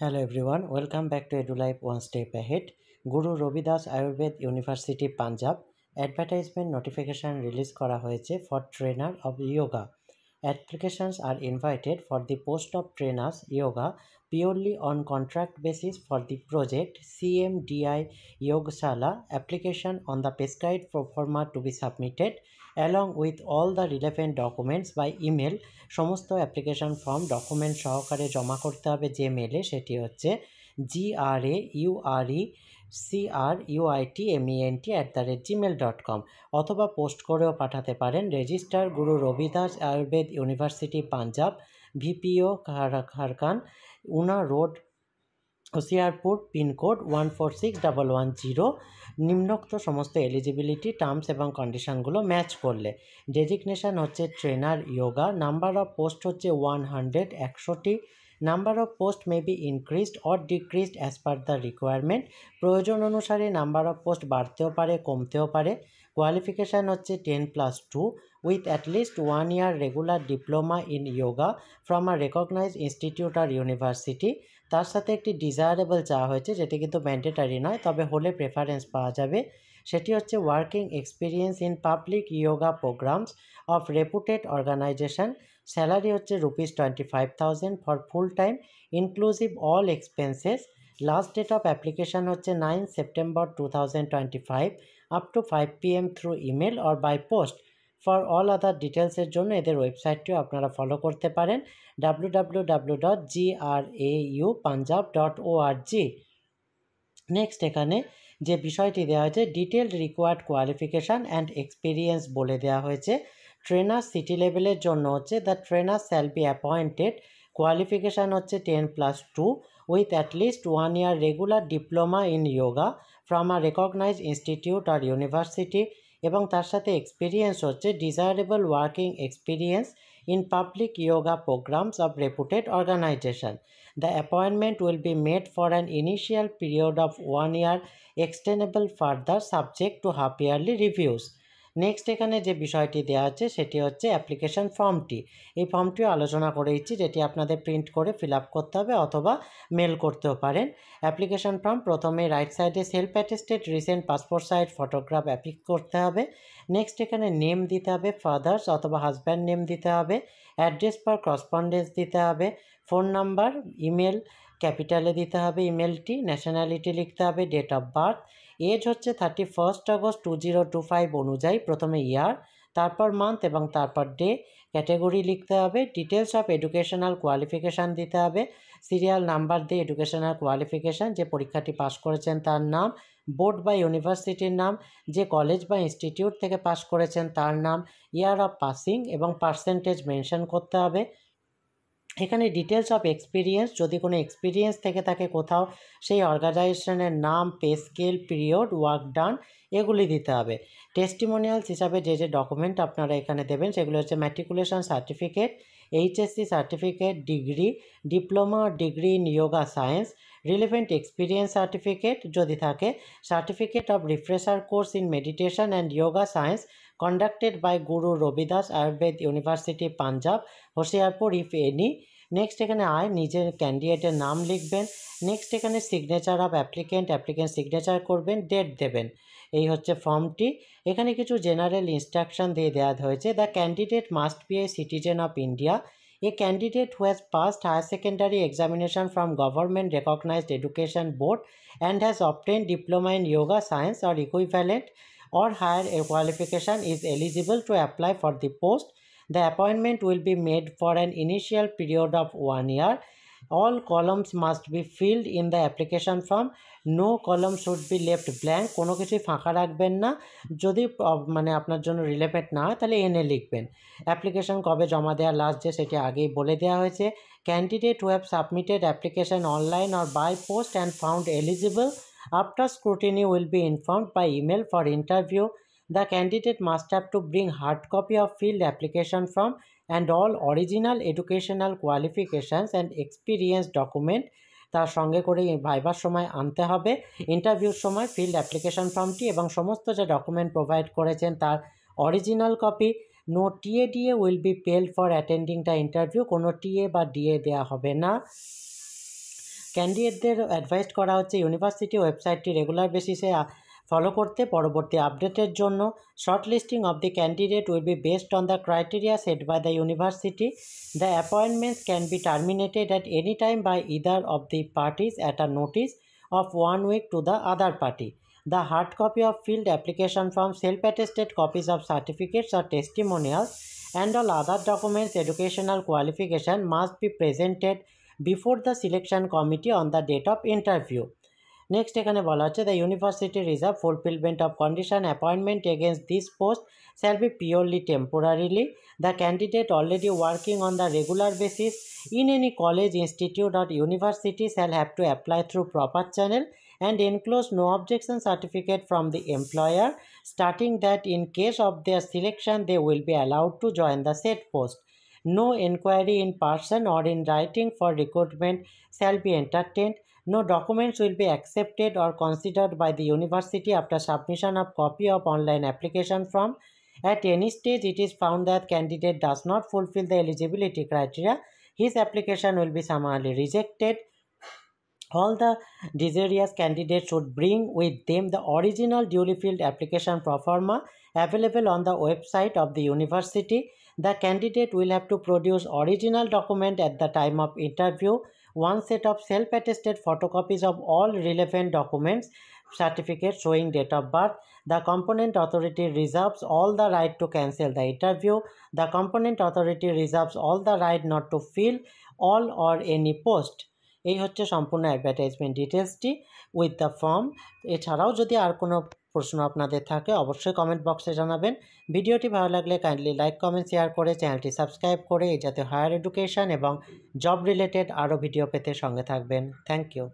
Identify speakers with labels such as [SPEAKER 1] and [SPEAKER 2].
[SPEAKER 1] Hello everyone, welcome back to EduLife One Step Ahead. Guru Robidas Ayurved University Punjab advertisement notification release করা হয়েছে for trainer of yoga. Applications are invited for the post of trainers yoga purely on contract basis for the project CMDI Yogasala. Application on the prescribed format to be submitted along with all the relevant documents by email. সমস্ত application form document সহকারে জমা করতে হবে যে মেলে, সেটি হচ্ছে GRAURECRUITMENT@gmail.com অথবা পোস্ট করেও পাঠাতে পারেন। Register Guru Ravidas Ayurved university Punjab, VPO Kharkan, Una road, Hoshiarpur, pincode 146110। নিম্নোক্ত সমস্ত এলিজিবিলিটি টার্মস এবং কন্ডিশনগুলো ম্যাচ করলে ডেজিগনেশন হচ্ছে trainer yoga. Number of post হচ্ছে 100 100টি। Number of post may be increased or decreased as per the requirement. প্রয়োজন অনুসারে নাম্বার অফ পোস্ট বাড়তেও পারে কমতেও পারে। কোয়ালিফিকেশান হচ্ছে 10+2 with at least 1 year regular diploma in yoga from a recognized institute or university। তার সাথে একটি ডিজায়ারেবল চাওয়া হয়েছে, যেটি কিন্তু ম্যান্ডেটারি নয়, তবে হলে প্রেফারেন্স পাওয়া যাবে। সেটি হচ্ছে working experience in public yoga programs of reputed organisation. Salary হচ্ছে ₹25,000 for full time inclusive all expenses. Last date of application হচ্ছে 9 September 2025 up to 5 PM through email or by post. For all other ডিটেলসের জন্য এদের ওয়েবসাইটটিও আপনারা follow করতে পারেন, www.graupunjab.org। Next এখানে যে বিষয়টি দেওয়া হয়েছে detailed required qualification and experience বলে দেওয়া হয়েছে। ট্রেনার সিটি লেভেলের জন্য হচ্ছে the trainer shall be appointed. Qualification হচ্ছে 10+2 with at least 1 year regular diploma in yoga from a recognised institute আর ইউনিভার্সিটি, এবং তার সাথে এক্সপিরিয়েন্স হচ্ছে desirable working experience in public yoga programs of reputed organisation. The appointment will be made for an initial period of 1 year, extendable further subject to half yearly reviews. Next এখানে যে বিষয়টি দেওয়া আছে সেটি হচ্ছে অ্যাপ্লিকেশন ফর্মটি। এই ফর্মটিও আলোচনা করে দিচ্ছি, যেটি আপনাদের প্রিন্ট করে ফিল আপ করতে হবে অথবা মেল করতেও পারেন। অ্যাপ্লিকেশন ফর্ম প্রথমে রাইট সাইডে self attested recent passport size photograph applique করতে হবে। নেক্সট এখানে নেম দিতে হবে, ফাদার্স অথবা হাজব্যান্ড নেম দিতে হবে, অ্যাড্রেস পার করসপন্ডেন্স দিতে হবে, ফোন নাম্বার, ইমেল ক্যাপিটালে দিতে হবে ইমেলটি, ন্যাশনালিটি লিখতে হবে, ডেট অফ বার্থ, এজ হচ্ছে 31 আগস্ট 2025 অনুযায়ী প্রথমে ইয়ার, তারপর মান্থ এবং তারপর ডে, ক্যাটেগরি লিখতে হবে, ডিটেলস অফ এডুকেশনাল কোয়ালিফিকেশান দিতে হবে, সিরিয়াল নাম্বার দিয়ে এডুকেশনাল কোয়ালিফিকেশান, যে পরীক্ষাটি পাস করেছেন তার নাম, বোর্ড বা ইউনিভার্সিটির নাম, যে কলেজ বা ইনস্টিটিউট থেকে পাস করেছেন তার নাম, ইয়ার অফ পাসিং এবং পার্সেন্টেজ মেনশন করতে হবে। এখানে ডিটেলস অফ এক্সপিরিয়েন্স, যদি কোনো এক্সপিরিয়েন্স থেকে থাকে কোথাও, সেই অর্গানাইজেশনের নাম, pay scale, period, work done, এগুলি দিতে হবে। টেস্টিমোনিয়ালস হিসাবে যে যে ডকুমেন্ট আপনারা এখানে দেবেন সেগুলো হচ্ছে matriculation certificate, HSC certificate, degree, diploma degree in yoga science, relevant experience certificate যদি থাকে, certificate of refresher course in meditation and yoga science conducted by Guru Robidas Ayurved University Punjab, Hoshiarpur if any. Next এখানে নিজের ক্যান্ডিডেটের নাম লিখবেন। নেক্সট এখানে signature of applicant signature করবেন, date দেবেন। এই হচ্ছে ফর্মটি। এখানে কিছু জেনারেল ইনস্ট্রাকশন দিয়ে দেওয়া হয়েছে। The candidate must B a citizen of India, a candidate who has passed higher secondary examination from government recognized education board and has obtained diploma in yoga science or equivalent or higher qualification is eligible to apply for the post. The appointment will be made for an initial period of 1 year. All columns must be filled in the application form. No column should be left blank. কোনো কিছুই ফাঁকা রাখবেন না। যদি মানে আপনার জন্য relevant না হয় তাহলে এনে লিখবেন। অ্যাপ্লিকেশন কবে জমা দেওয়ার লাস্ট ডে সেটি আগেই বলে দেওয়া হয়েছে। Candidate who have submitted application online or by post and found eligible after scrutiny will be informed by email for interview. The candidate must have to bring hard copy of filled application form and all original educational qualifications and experience document তার সঙ্গে করে ভাইবার সময় আনতে হবে। ইন্টারভিউর সময় field application ফর্মটি এবং সমস্ত যে ডকুমেন্ট প্রোভাইড করেছেন তার original copy. No TA DA will be paid for attending the interview, কোনো টিএ বা ডিএ দেওয়া হবে না। ক্যান্ডিডেটদের অ্যাডভাইস করা হচ্ছে ইউনিভার্সিটি ওয়েবসাইটটি রেগুলার বেসিসে ফলো করতে, পরবর্তী আপডেটের জন্য। Short listing of the candidate will be based on the criteria set by the university. The appointments can be terminated at any time by either of the parties at a notice of 1 week to the other party. The hard copy of filled application form, self-attested copies of certificates or testimonials, and all other documents, educational qualification must be presented before the selection committee on the date of interview. Next এখানে বলা হচ্ছে the university reserve fulfillment of condition appointment against this post shall be purely temporarily. The candidate already working on the regular basis in any college, institute or university shall have to apply through proper channel and enclose no objection certificate from the employer stating that in case of their selection they will be allowed to join the said post. No inquiry in person or in writing for recruitment shall be entertained. No documents will be accepted or considered by the university after submission of copy of online application form. At any stage it is found that candidate does not fulfill the eligibility criteria, his application will be summarily rejected. All the desirous candidates should bring with them the original duly filled application pro forma available on the website of the university. The candidate will have to produce original document at the time of interview, one set of self-attested photocopies of all relevant documents, certificates showing date of birth. The component authority reserves all the right to cancel the interview. The component authority reserves all the right not to fill all or any post. এই হচ্ছে সম্পূর্ণ advertisement ডিটেলসটি with the form. এছাড়াও যদি আর কোনো প্রশ্ন আপনাদের থাকে অবশ্যই কমেন্ট বক্সে জানাবেন। ভিডিওটি ভালো লাগলে কাইন্ডলি লাইক, কমেন্ট, শেয়ার করে চ্যানেলটি সাবস্ক্রাইব করে এই যাতে হায়ার এডুকেশন এবং জব রিলেটেড আরও ভিডিও পেতে সঙ্গে থাকবেন। Thank you.